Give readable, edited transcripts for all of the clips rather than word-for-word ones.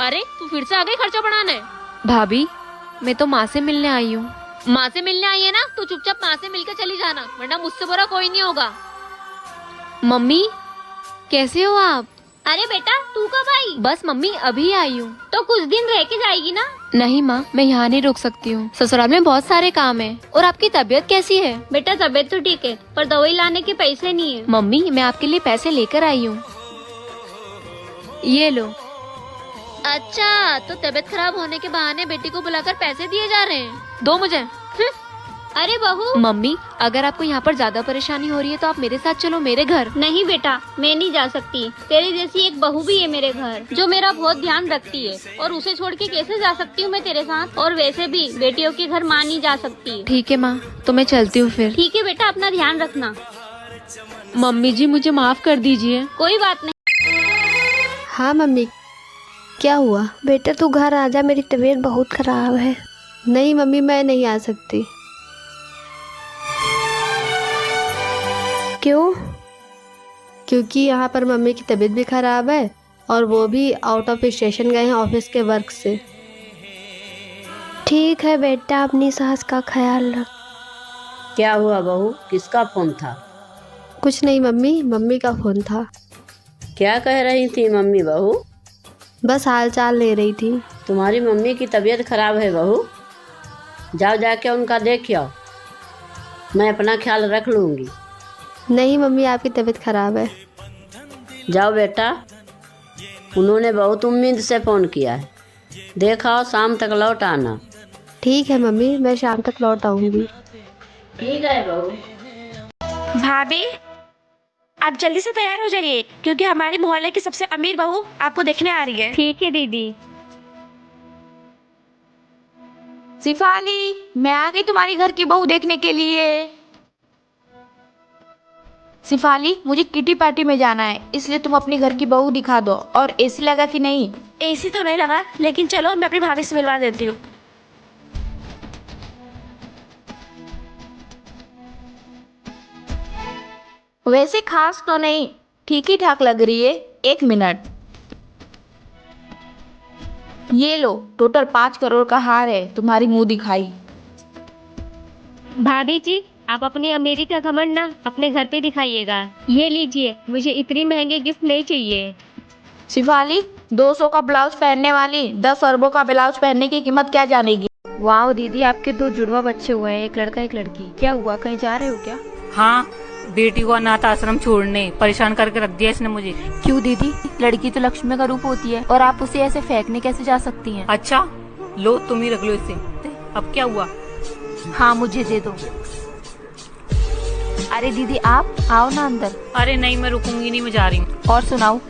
अरे तू फिर से आ गई खर्चा बढ़ाने। भाभी मैं तो माँ से मिलने आई हूँ। माँ से मिलने आई है ना, तो चुपचाप माँ से मिलकर चली जाना, वरना मुझसे बुरा कोई नहीं होगा। मम्मी कैसे हो आप? अरे बेटा तू कब आई? बस मम्मी अभी आई हूँ। तो कुछ दिन रह के जाएगी ना? नहीं माँ, मैं यहाँ नहीं रुक सकती हूँ, ससुराल में बहुत सारे काम है। और आपकी तबीयत कैसी है? बेटा तबीयत तो ठीक है, पर दवाई लाने के पैसे नहीं है। मम्मी मैं आपके लिए पैसे लेकर आई हूँ, ये लो। अच्छा, तो तबीयत खराब होने के बहाने बेटी को बुलाकर पैसे दिए जा रहे हैं। दो मुझे। अरे बहू। मम्मी अगर आपको यहाँ पर ज्यादा परेशानी हो रही है तो आप मेरे साथ चलो मेरे घर। नहीं बेटा, मैं नहीं जा सकती। तेरे जैसी एक बहू भी है मेरे घर, जो मेरा बहुत ध्यान रखती है, और उसे छोड़ के कैसे जा सकती हूँ मैं तेरे साथ? और वैसे भी बेटियों के घर माँ नहीं जा सकती। ठीक है माँ, तो मैं चलती हूँ फिर। ठीक है बेटा, अपना ध्यान रखना। मम्मी जी मुझे माफ कर दीजिए। कोई बात नहीं। हाँ मम्मी, क्या हुआ? बेटा तू घर आ जा, मेरी तबीयत बहुत खराब है। नहीं मम्मी, मैं नहीं आ सकती। क्यों? क्योंकि यहाँ पर मम्मी की तबीयत भी खराब है और वो भी आउट ऑफ स्टेशन गए हैं ऑफिस के वर्क से। ठीक है बेटा, अपनी सास का ख्याल रख। क्या हुआ बहू, किसका फोन था? कुछ नहीं मम्मी, मम्मी का फोन था। क्या कह रही थी मम्मी बहू? बस हाल चाल ले रही थी। तुम्हारी मम्मी की तबीयत खराब है बहू, जाओ जाके उनका देख आओ, मैं अपना ख्याल रख लूँगी। नहीं मम्मी, आपकी तबीयत खराब है। जाओ बेटा, उन्होंने बहुत उम्मीद से फ़ोन किया है, देखा शाम तक लौट आना। ठीक है मम्मी, मैं शाम तक लौट आऊँगी। ठीक है बहू। भाभी आप जल्दी से तैयार हो जाइए, क्योंकि हमारे मोहल्ले की सबसे अमीर बहू आपको देखने आ रही है। ठीक है दीदी। सिफाली, मैं आ गई तुम्हारी घर की बहू देखने के लिए। सिफाली, मुझे किटी पार्टी में जाना है, इसलिए तुम अपनी घर की बहू दिखा दो। और एसी लगा कि नहीं? एसी तो नहीं लगा, लेकिन चलो मैं अपनी भाभी से मिलवा देती हूँ। वैसे खास तो नहीं, ठीक ही ठाक लग रही है। एक मिनट, ये लो, टोटल 5 करोड़ का हार है, तुम्हारी मुंह दिखाई। भाभी जी, आप अपनी अमीरी का घमंड ना अपने घर पे दिखाइएगा। ये लीजिए, मुझे इतनी महंगे गिफ्ट नहीं चाहिए। शिफाली, 200 का ब्लाउज पहनने वाली 10 अरबों का ब्लाउज पहनने की कीमत क्या जानेगी? वाह दीदी, आपके 2 जुड़वा बच्चे हुए हैं, एक लड़का एक लड़की। क्या हुआ, कहीं जा रहे हो क्या? हाँ, बेटी को अनाथ आश्रम छोड़ने परेशान करके रख दिया इसने मुझे। क्यों दीदी, लड़की तो लक्ष्मी का रूप होती है, और आप उसे ऐसे फेंकने कैसे जा सकती हैं? अच्छा लो, तुम ही रख लो इसे। अब क्या हुआ? हाँ मुझे दे दो। अरे दीदी आप आओ ना अंदर। अरे नहीं, मैं रुकूंगी नहीं, मैं जा रही हूँ। और सुनाओ।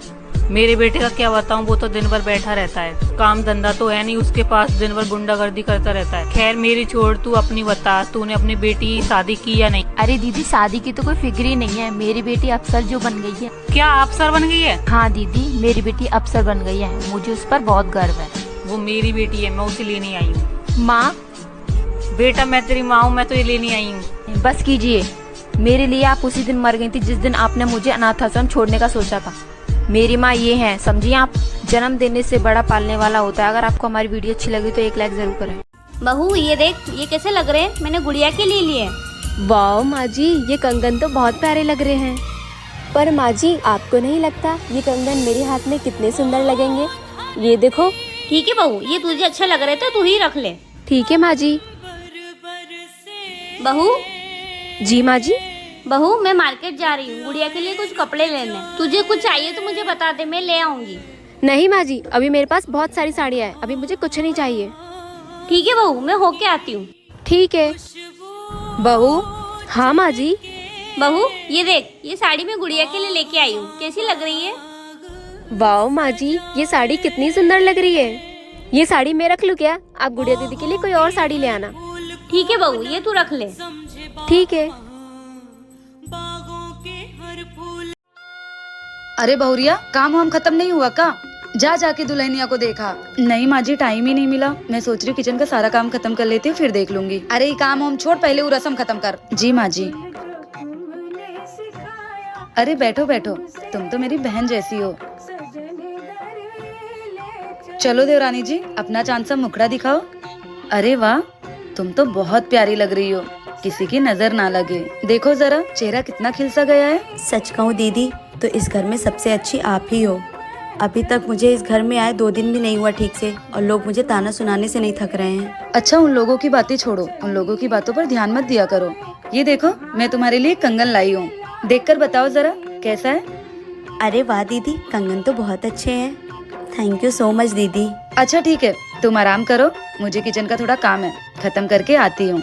मेरे बेटे का क्या बताऊँ, वो तो दिन भर बैठा रहता है, काम धंधा तो है नहीं उसके पास, दिन भर गुंडागर्दी करता रहता है। खैर मेरी छोड़, तू अपनी बता, तूने अपनी बेटी की शादी की या नहीं? अरे दीदी, शादी की तो कोई फिक्र ही नहीं है, मेरी बेटी अफसर जो बन गई है। क्या अफसर बन गई है? हाँ दीदी, मेरी बेटी अफसर बन गई है, मुझे उस पर बहुत गर्व है। वो मेरी बेटी है, मैं उसे लेने आई हूँ। माँ? बेटा मैं तेरी माँ हूँ, मैं तो ये लेने आई हूँ। बस कीजिए, मेरे लिए आप उसी दिन मर गई थी जिस दिन आपने मुझे अनाथ आश्रम छोड़ने का सोचा था। मेरी माँ ये है, समझिए आप। जन्म देने से बड़ा पालने वाला होता है। अगर आपको हमारी वीडियो अच्छी लगी तो 1 लाइक जरूर करें। बहू ये देख, ये कैसे लग रहे हैं? मैंने गुड़िया के लिए लिए। वाह माँ जी, ये कंगन तो बहुत प्यारे लग रहे हैं। पर माँ जी, आपको नहीं लगता ये कंगन मेरे हाथ में कितने सुंदर लगेंगे? ये देखो। ठीक है बहू, ये तुझे अच्छा लग रहे थे, तू ही रख ले। ठीक है माँ जी। बहू। जी माँ जी। बहू, मैं मार्केट जा रही हूँ गुड़िया के लिए कुछ कपड़े लेने। तुझे कुछ चाहिए तो मुझे बता दे, मैं ले आऊंगी। नहीं माँ जी, अभी मेरे पास बहुत सारी साड़ियाँ हैं, अभी मुझे कुछ नहीं चाहिए। ठीक है बहू, मैं होके आती हूँ। ठीक है। बहू। हाँ माँ जी। बहू ये देख, ये साड़ी मैं गुड़िया के लिए लेके आई हूँ, कैसी लग रही है? वाह माँ जी, ये साड़ी कितनी सुंदर लग रही है। ये साड़ी मैं रख लूँ क्या? आप गुड़िया दीदी के लिए कोई और साड़ी ले आना। ठीक है बहू, ये तू रख ले। ठीक है। अरे बहुरिया, काम वाम खत्म नहीं हुआ का? जा जाके दुल्हनिया को देखा। नहीं माँ जी, टाइम ही नहीं मिला। मैं सोच रही हूँ किचन का सारा काम खत्म कर लेती हूँ, फिर देख लूंगी। अरे ये काम वाम छोड़, पहले वो रस्म खत्म कर। जी माँ जी। अरे बैठो बैठो, तुम तो मेरी बहन जैसी हो। चलो देवरानी जी, अपना चांद सा मुखड़ा दिखाओ। अरे वाह, तुम तो बहुत प्यारी लग रही हो, किसी की नजर ना लगे। देखो जरा, चेहरा कितना खिल सा गया है। सच कहूँ दीदी तो इस घर में सबसे अच्छी आप ही हो। अभी तक मुझे इस घर में आए 2 दिन भी नहीं हुआ ठीक से, और लोग मुझे ताना सुनाने से नहीं थक रहे हैं। अच्छा, उन लोगों की बातें छोड़ो, उन लोगों की बातों पर ध्यान मत दिया करो। ये देखो, मैं तुम्हारे लिए कंगन लाई हूँ, देखकर बताओ जरा कैसा है। अरे वाह दीदी, कंगन तो बहुत अच्छे हैं। थैंक यू सो मच दीदी। अच्छा ठीक है, तुम आराम करो, मुझे किचन का थोड़ा काम है, खत्म करके आती हूँ।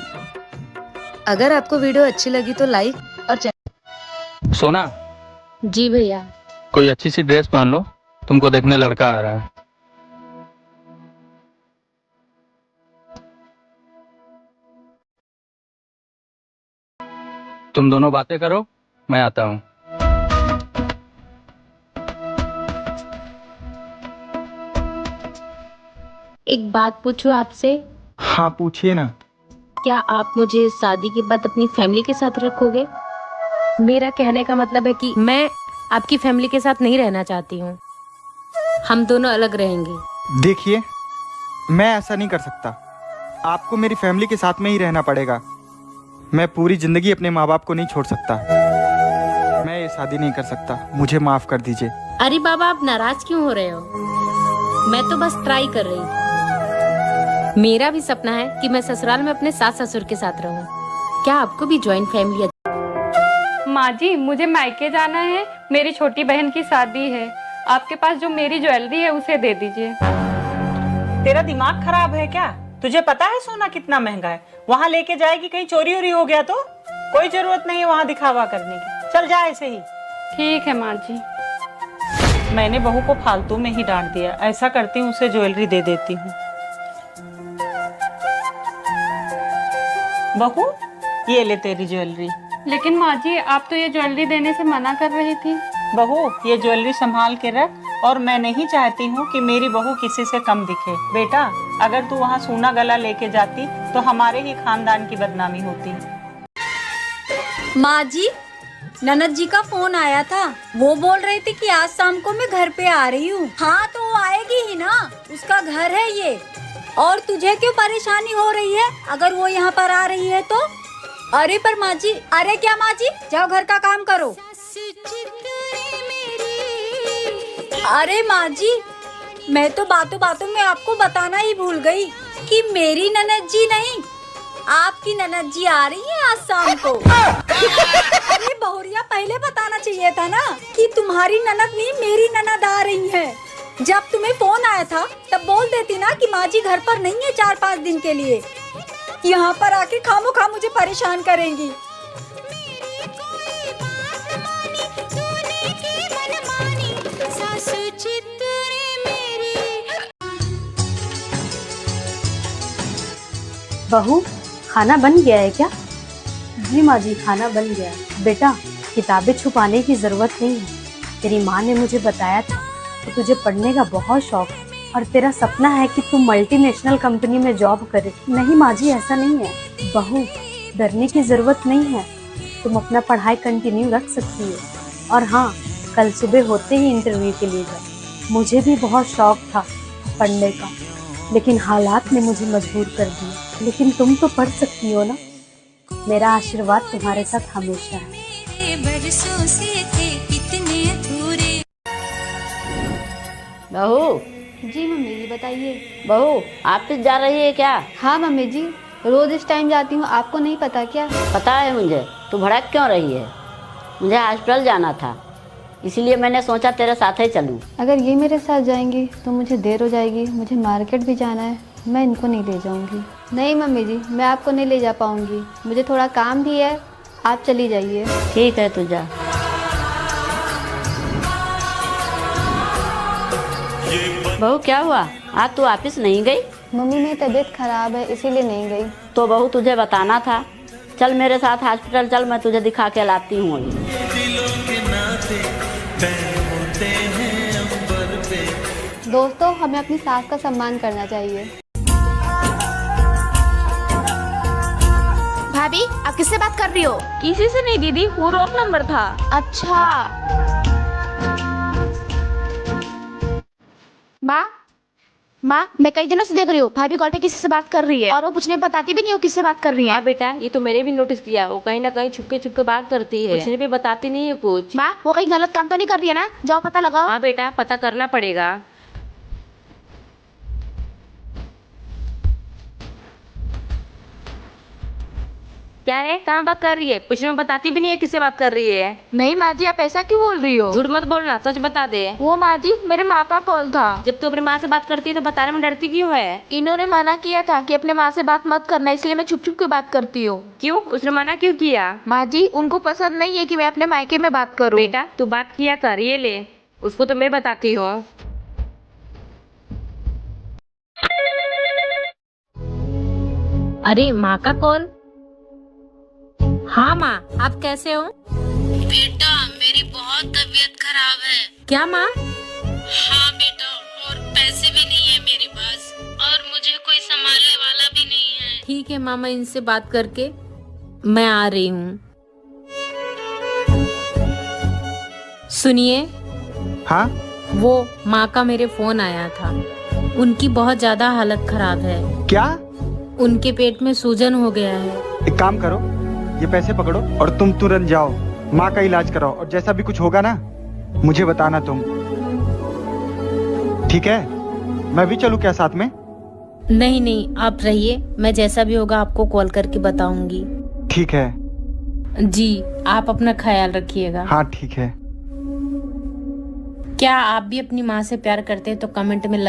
अगर आपको वीडियो अच्छी लगी तो लाइक और सोना, जी भैया। कोई अच्छी सी ड्रेस पहन लो, तुमको देखने लड़का आ रहा है। तुम दोनों बातें करो, मैं आता हूँ। एक बात पूछूं आपसे? हाँ पूछिए ना। क्या आप मुझे शादी के बाद अपनी फैमिली के साथ रखोगे? मेरा कहने का मतलब है कि मैं आपकी फैमिली के साथ नहीं रहना चाहती हूँ, हम दोनों अलग रहेंगे। देखिए, मैं ऐसा नहीं कर सकता, आपको मेरी फैमिली के साथ में ही रहना पड़ेगा। मैं पूरी जिंदगी अपने माँ बाप को नहीं छोड़ सकता। मैं ये शादी नहीं कर सकता, मुझे माफ कर दीजिए। अरे बाबा, आप नाराज क्यों हो रहे हो? मैं तो बस ट्राई कर रही हूँ। मेरा भी सपना है कि मैं ससुराल में अपने सास ससुर के साथ रहूँ। क्या आपको भी जॉइंट फैमिली? माँ जी, मुझे मायके जाना है, मेरी छोटी बहन की शादी है। आपके पास जो मेरी ज्वेलरी है उसे दे दीजिए। तेरा दिमाग खराब है क्या? तुझे पता है सोना कितना महंगा है? वहाँ लेके जाएगी, कहीं चोरी वोरी हो गया तो? कोई जरूरत नहीं है वहाँ दिखावा करने की, चल जा ऐसे ही। ठीक है माँ जी। मैंने बहू को फालतू में ही डांट दिया, ऐसा करती हूँ उसे ज्वेलरी दे देती हूँ। बहू, ये ले तेरी ज्वेलरी। लेकिन माँ जी, आप तो ये ज्वेलरी देने से मना कर रही थी। बहू, ये ज्वेलरी संभाल के रख, और मैं नहीं चाहती हूँ कि मेरी बहू किसी से कम दिखे। बेटा, अगर तू वहाँ सोना गला लेके जाती तो हमारे ही खानदान की बदनामी होती। माँ जी, ननद जी का फोन आया था, वो बोल रही थी कि आज शाम को मैं घर पे आ रही हूँ। हाँ तो वो आएगी ही ना, उसका घर है ये। और तुझे क्यों परेशानी हो रही है अगर वो यहाँ पर आ रही है तो? अरे पर माँ जी, अरे क्या माँ जी, जाओ घर का काम करो। अरे माँ जी, मैं तो बातों बातों में आपको बताना ही भूल गई कि मेरी ननद जी नहीं, आपकी ननद जी आ रही है आज शाम को। अरे बहुरिया, पहले बताना चाहिए था ना कि तुम्हारी ननद नहीं मेरी ननद आ रही है। जब तुम्हें फोन आया था तब बोल देती ना कि माँ जी घर पर नहीं है 4-5 दिन के लिए, यहाँ पर आके खामोखा मुझे परेशान करेंगी। बहू, खाना बन गया है क्या? जी माँ जी, खाना बन गया। बेटा, किताबें छुपाने की जरूरत नहीं है। तेरी माँ ने मुझे बताया था कि तुझे पढ़ने का बहुत शौक है और तेरा सपना है कि तू मल्टीनेशनल कंपनी में जॉब करे। नहीं माँ जी, ऐसा नहीं है। बहू, डरने की जरूरत नहीं है, तुम अपना पढ़ाई कंटिन्यू रख सकती हो। और हाँ, कल सुबह होते ही इंटरव्यू के लिए जाओ। मुझे भी बहुत शौक था पढ़ने का, लेकिन हालात ने मुझे मजबूर कर दिया। लेकिन तुम तो पढ़ सकती हो ना। मेरा आशीर्वाद तुम्हारे साथ हमेशा है। बरसों से थे कितने अधूरे। बहू। जी मम्मी जी, बताइए। बहू, ऑफिस जा रही है क्या? हाँ मम्मी जी, रोज इस टाइम जाती हूँ, आपको नहीं पता क्या? पता है मुझे। तू भड़क क्यों रही है? मुझे हॉस्पिटल जाना था, इसीलिए मैंने सोचा तेरे साथ ही चलूं। अगर ये मेरे साथ जाएंगी तो मुझे देर हो जाएगी, मुझे मार्केट भी जाना है, मैं इनको नहीं ले जाऊंगी। नहीं मम्मी जी, मैं आपको नहीं ले जा पाऊंगी, मुझे थोड़ा काम भी है, आप चली जाइए। ठीक है, तू जा। बहू, क्या हुआ? आज तू ऑफिस नहीं गई? मम्मी, मेरी तबीयत खराब है, इसीलिए नहीं गई। तो बहू, तुझे बताना था। चल मेरे साथ हॉस्पिटल चल, मैं तुझे दिखा के लाती हूँ अभी। दोस्तों, हमें अपनी सास का सम्मान करना चाहिए। भाभी, आप किससे बात कर रही हो? किसी से नहीं दीदी, वो रॉन्ग नंबर था। अच्छा। माँ, माँ, मैं कई दिनों से देख रही हूँ भाभी कॉल पे किसी से बात कर रही है और वो कुछ नहीं बताती भी नहीं हो किससे बात कर रही है। हाँ बेटा, ये तो मैंने भी नोटिस किया, वो कहीं ना कहीं छुपके छुपके बात करती है, कुछ भी बताती नहीं है कुछ। माँ, वो कहीं गलत काम तो नहीं कर रही है ना? जाओ पता लगाओ। हाँ बेटा, पता करना पड़ेगा। क्या है, कहाँ बात कर रही है? कुछ में बताती भी नहीं है किससे बात कर रही है। नहीं माँ जी, आप ऐसा क्यों बोल रही हो? झूठ मत बोलना, सच बता दे। वो माँ जी, मेरे माँ का कॉल था। जब तू अपनी माँ से बात करती है तो बताने में डरती क्यों है? इन्होंने मना किया था कि अपने माँ से बात मत करना, इसलिए मैं छुप छुप के बात करती हूँ। क्यों? उसने मना क्यों किया? माँ जी, उनको पसंद नहीं है कि मैं अपने मायके में बात करूँ। बेटा तू बात किया कर, ये ले, उसको तो मैं बताती हूँ। अरे माँ का कॉल। हाँ माँ, आप कैसे हो? बेटा मेरी बहुत तबीयत खराब है। क्या माँ? हाँ बेटा, और पैसे भी नहीं है मेरे पास, और मुझे कोई संभालने वाला भी नहीं है। ठीक है माँ, मैं इनसे बात करके मैं आ रही हूँ। सुनिए। हाँ? वो माँ का मेरे फोन आया था, उनकी बहुत ज्यादा हालत खराब है। क्या? उनके पेट में सूजन हो गया है। एक काम करो, ये पैसे पकड़ो और तुम तुरंत जाओ, माँ का इलाज कराओ, और जैसा भी कुछ होगा ना मुझे बताना तुम, ठीक है? मैं भी चलूं क्या साथ में? नहीं नहीं, आप रहिए, मैं जैसा भी होगा आपको कॉल करके बताऊंगी। ठीक है जी, आप अपना ख्याल रखिएगा। हाँ ठीक है। क्या आप भी अपनी माँ से प्यार करते हैं तो कमेंट में लव